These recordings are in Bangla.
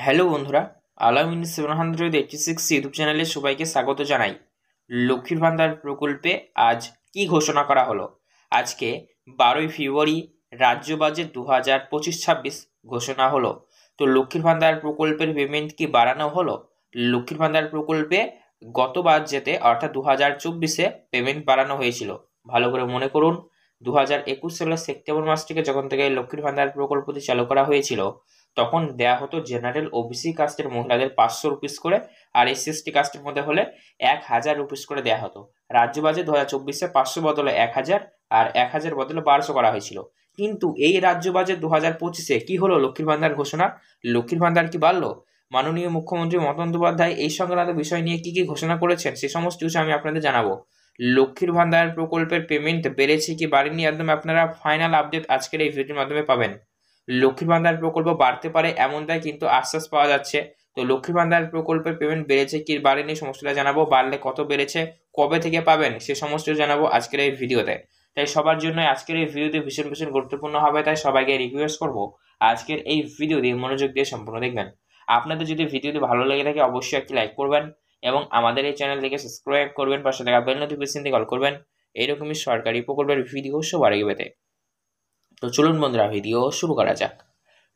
হ্যালো বন্ধুরা, আলাম ইন 786 ইউটিউব চ্যানেলে সবাইকে স্বাগত জানাই। লক্ষ্মীর ভান্ডার প্রকল্পে আজ কি ঘোষণা করা হলো? আজকে 12ই ফেব্রুয়ারি রাজ্য বাজেট 2025-26 ঘোষণা হলো। তো লক্ষ্মীর ভান্ডার প্রকল্পের পেমেন্ট কি বাড়ানো হলো? লক্ষ্মীর ভান্ডার প্রকল্পে গত বাজেটে অর্থাৎ 2024-এ পেমেন্ট বাড়ানো হয়েছিল। ভালো করে মনে করুন, 2021 সালের সেপ্টেম্বর মাস থেকে যখন থেকে লক্ষ্মীর ভান্ডার প্রকল্পটি চালু করা হয়েছিল, তখন দেয়া হতো জেনারেল ওবিসি কাস্টের মহিলাদের 500 রুপিস করে, আর এসসি কাস্টের মধ্যে হলে 1000 রুপিস করে দেয়া হতো। রাজ্য বাজেট 2024-এ 500 বদলে 1000 আর 1000 বদলে 1200 করা হয়েছিল। কিন্তু এই রাজ্য বাজেট 2025-এ কি হলো? লক্ষ্মীর ভান্ডার ঘোষণা, লক্ষ্মীর ভান্ডার কি বাড়লো? মাননীয় মুখ্যমন্ত্রী মমতা বন্দ্যোপাধ্যায় এই সংক্রান্ত বিষয় নিয়ে কি কি ঘোষণা করেছেন সে সমস্ত কিছু আমি আপনাদের জানাবো। লক্ষ্মীর ভান্ডার প্রকল্পের পেমেন্ট বেড়েছে কি বাড়েনি, একদম আপনারা ফাইনাল আপডেট আজকের এই ভিডিওর মাধ্যমে পাবেন। লক্ষ্মীর ভান্ডার প্রকল্প বাড়তে পারে এমনটাই কিন্তু আশ্বাস পাওয়া যাচ্ছে। তো লক্ষ্মীর ভান্ডার প্রকল্পের পেমেন্ট বেড়েছে কি বাড়েনি সমস্তটা জানাবো, বাড়লে কত বেড়েছে, কবে থেকে পাবেন সে সমস্ত জানাবো আজকের এই ভিডিওতে। তাই সবার জন্য আজকের এই ভিডিওটি ভীষণ ভীষণ গুরুত্বপূর্ণ হবে, তাই সবাইকে রিকোয়েস্ট করবো আজকের এই ভিডিওটি মনোযোগ দিয়ে সম্পূর্ণ দেখবেন। আপনাদের যদি ভিডিওটি ভালো লেগে থাকে অবশ্যই একটি লাইক করবেন এবং আমাদের এই চ্যানেলটিকে সাবস্ক্রাইব করবেন, পাশে থাকা বেল নোটিফিকেশনটি কল করবেন এইরকমই সরকারি প্রকল্পের ভিডিও সবার আগে পেতে। তো চলুন বন্ধুরা, ভিডিও শুরু করা যাক।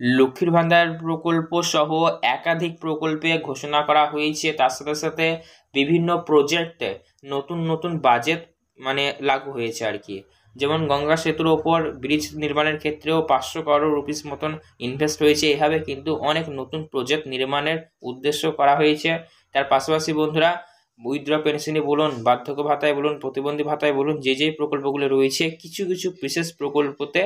লক্ষ্মীর ভান্ডার প্রকল্প সহ একাধিক প্রকল্পে ঘোষণা করা হয়েছে, তার সাথে সাথে বিভিন্ন প্রজেক্টে নতুন নতুন বাজেট লাগু হয়েছে আর কি। যেমন গঙ্গা সেতুর ওপর ব্রিজ নির্মাণের ক্ষেত্রেও 500 করোড় রুপিস মতন ইনভেস্ট হয়েছে। এভাবে কিন্তু অনেক নতুন প্রজেক্ট নির্মাণের উদ্দেশ্য করা হয়েছে। তার পাশাপাশি বন্ধুরা, উইথড্র পেনশনে বলুন, বার্ধক্য ভাতায় বলুন, প্রতিবন্ধী ভাতায় বলুন, যে প্রকল্পগুলো রয়েছে কিছু কিছু বিশেষ প্রকল্পতে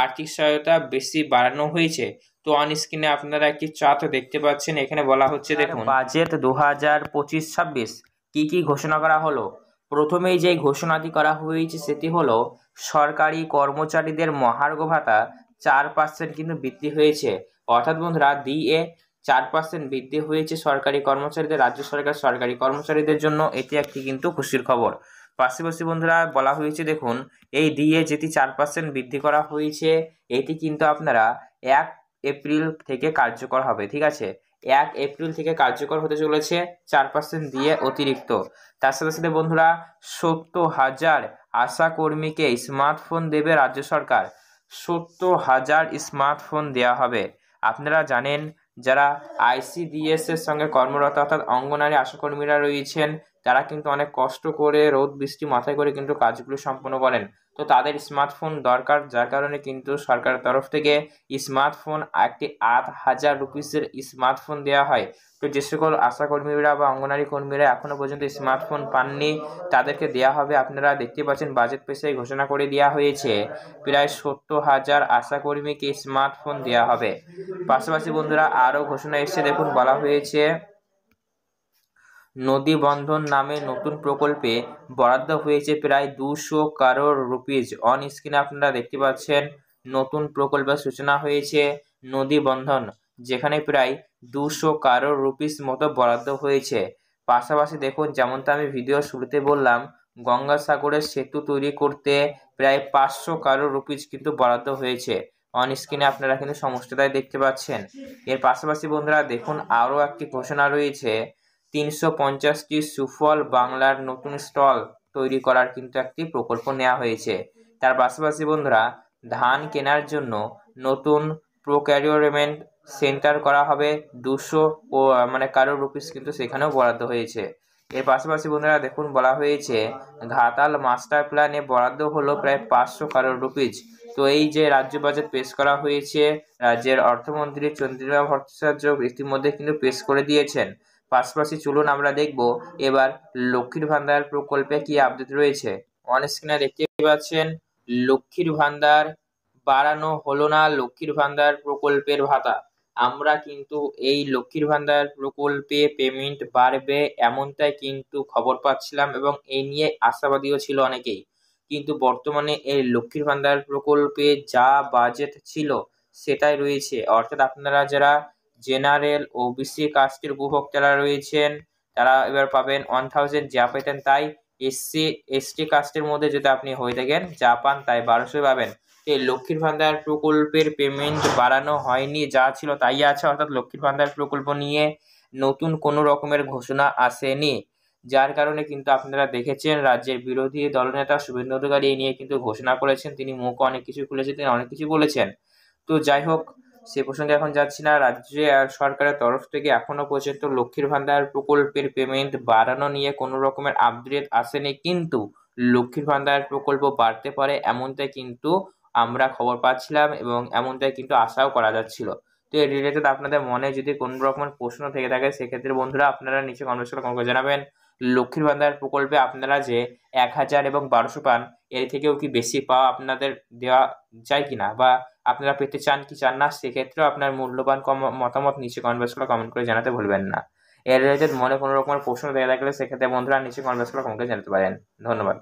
আর্থিক সহায়তা বেশি বাড়ানো হয়েছে। তো অন স্ক্রিনে আপনারা একটি চার্ট দেখতে পাচ্ছেন, এখানে বলা হচ্ছে দেখুন বাজেট 2025-26 কি কি ঘোষণা করা হলো। প্রথমেই যে ঘোষণাটি করা হয়েছে সেটি হলো সরকারি কর্মচারীদের মহার্ঘ ভাতা 4% কিন্তু বৃদ্ধি হয়েছে। অর্থাৎ বন্ধুরা, ডিএ 4% বৃদ্ধি হয়েছে সরকারি কর্মচারীদের। রাজ্য সরকার সরকারি কর্মচারীদের জন্য এটি একটি কিন্তু খুশির খবর। পাশাপাশি বন্ধুরা বলা হয়েছে দেখুন, এই ডিএ যেটি 4% বৃদ্ধি করা হয়েছে, এটি কিন্তু আপনারা 1 এপ্রিল থেকে কার্যকর হবে। ঠিক আছে, 1 এপ্রিল থেকে কার্যকর হতে চলেছে 4% দিয়ে অতিরিক্ত। তার সাথে সাথে বন্ধুরা, 70,000 আশা কর্মীকে স্মার্টফোন দেবে রাজ্য সরকার। 70,000 স্মার্টফোন দেওয়া হবে। আপনারা জানেন, যারা আইসিডিএস এর সঙ্গে কর্মরত অর্থাৎ অঙ্গনারী আশাকর্মীরা রয়েছেন, তারা কিন্তু অনেক কষ্ট করে রোদ বৃষ্টি মাথায় করে কিন্তু কাজগুলো সম্পন্ন করেন। তো তাদের স্মার্টফোন দরকার, যার কারণে কিন্তু সরকারের তরফ থেকে স্মার্টফোন একটি 8,000 রুপিসের স্মার্টফোন দেওয়া হয়। তো যে সকল আশাকর্মীরা বা অঙ্গনারী কর্মীরা এখনো পর্যন্ত স্মার্টফোন পাননি, তাদেরকে দেওয়া হবে। আপনারা দেখতে পাচ্ছেন বাজেট পেশায় ঘোষণা করে দেওয়া হয়েছে প্রায় 70,000 আশাকর্মীকে স্মার্টফোন দেওয়া হবে। পাশাপাশি বন্ধুরা আরও ঘোষণা এসেছে দেখুন, বলা হয়েছে নদী বন্ধন নামে নতুন প্রকল্পে বরাদ্দ হয়েছে প্রায় 200 করোড় রুপিস। অন স্ক্রিনে আপনারা দেখতে পাচ্ছেন নতুন প্রকল্পের সূচনা হয়েছে নদী বন্ধন, যেখানে প্রায় 200 করোড় রুপিস মতো বরাদ্দ হয়েছে। পাশাপাশি দেখুন, যেমনটা আমি ভিডিও শুরুতে বললাম, গঙ্গাসাগরের সেতু তৈরি করতে প্রায় 500 করোড় রুপিস কিন্তু বরাদ্দ হয়েছে। অন স্ক্রিনে আপনারা কিন্তু সমস্তটাই দেখতে পাচ্ছেন। এর পাশাপাশি বন্ধুরা দেখুন, আরও একটি ঘোষণা রয়েছে 350টি সুফল বাংলার নতুন স্টল তৈরি করার কিন্তু একটি প্রকল্প নেওয়া হয়েছে। তার পাশাপাশি বন্ধুরা, ধান কেনার জন্য নতুন প্রোকিউরমেন্ট সেন্টার করা হবে। 200 করোড় রুপিস কিন্তু সেখানেও বরাদ্দ হয়েছে। এর পাশাপাশি বন্ধুরা দেখুন, বলা হয়েছে ঘাটাল মাস্টার প্ল্যানে বরাদ্দ হলো প্রায় 500 করোড় রুপিস। তো এই যে রাজ্য বাজেট পেশ করা হয়েছে, রাজ্যের অর্থমন্ত্রী চন্দ্রিমা ভট্টাচার্য ইতিমধ্যে কিন্তু পেশ করে দিয়েছেন। পাশাপাশি চলুন আমরা দেখব এবার লক্ষ্মীর ভান্ডার প্রকল্পে কি আপডেট রয়েছে। অন স্ক্রিনে দেখতে পাচ্ছেন লক্ষ্মীর ভান্ডার বাড়ানো হলো না, লক্ষ্মীর ভান্ডার প্রকল্পের ভাতা। আমরা কিন্তু এই লক্ষ্মীর ভান্ডার প্রকল্পে পেমেন্ট বাড়বে এমনটাই কিন্তু খবর পাচ্ছিলাম এবং এই নিয়ে আশাবাদীও ছিল অনেকেই। কিন্তু বর্তমানে এই লক্ষ্মীর ভান্ডার প্রকল্পে যা বাজেট ছিল সেটাই রয়েছে। অর্থাৎ আপনারা যারা জেনারেল ওবিসি কাস্টের উপভোক্তারা রয়েছেন, তারা এবার পাবেন 1000 যা পেতেন তাই। এসসি এসটি কাস্টের মধ্যে যদি আপনি হয়ে থাকেন, যা পান তাই 1200 পাবেন। এই লক্ষ্মীর ভান্ডার প্রকল্পের পেমেন্ট বাড়ানো হয়নি, যা ছিল তাই আছে, অর্থাৎ লক্ষ্মীর ভান্ডার প্রকল্প নিয়ে নতুন কোনো রকমের ঘোষণা আসেনি। যার কারণে কিন্তু আপনারা দেখেছেন রাজ্যের বিরোধী দলনেতা শুভেন্দু অধিকারী এই নিয়ে কিন্তু ঘোষণা করেছেন, তিনি মুখ অনেক কিছু খুলেছেন, তিনি অনেক কিছু বলেছেন। তো যাই হোক, সে প্রসঙ্গে এখন যাচ্ছি না। রাজ্যে সরকারের তরফ থেকে এখনো পর্যন্ত লক্ষ্মীর ভান্ডার প্রকল্পের পেমেন্ট বাড়ানো নিয়ে কোনো রকমের আপডেট আসেনি, কিন্তু লক্ষ্মীর ভান্ডার প্রকল্প বাড়তে পারে এমনটাই কিন্তু আমরা খবর পাচ্ছিলাম এবং এমনটাই কিন্তু আশাও করা যাচ্ছিল। তো এর রিলেটেড আপনাদের মনে যদি কোনো রকমের প্রশ্ন থেকে থাকে সেক্ষেত্রে বন্ধুরা আপনারা নিচে কমেন্ট করে কমেন্ট করে জানাবেন। লক্ষ্মীর ভান্ডার প্রকল্পে আপনারা যে 1000 এবং 1200 পান, এর থেকেও কি বেশি পাওয়া আপনাদের দেওয়া যায় কিনা, বা আপনারা পেতে চান কি চান না, সেক্ষেত্রেও আপনার মূল্যবান মতামত নিচে কমেন্ট করে জানাতে ভুলবেন না। এর রিলেটেড মনে কোনো রকমের প্রশ্ন থেকে থাকলে সেক্ষেত্রে বন্ধুরা নিচে কমেন্ট করে জানাতে পারেন। ধন্যবাদ।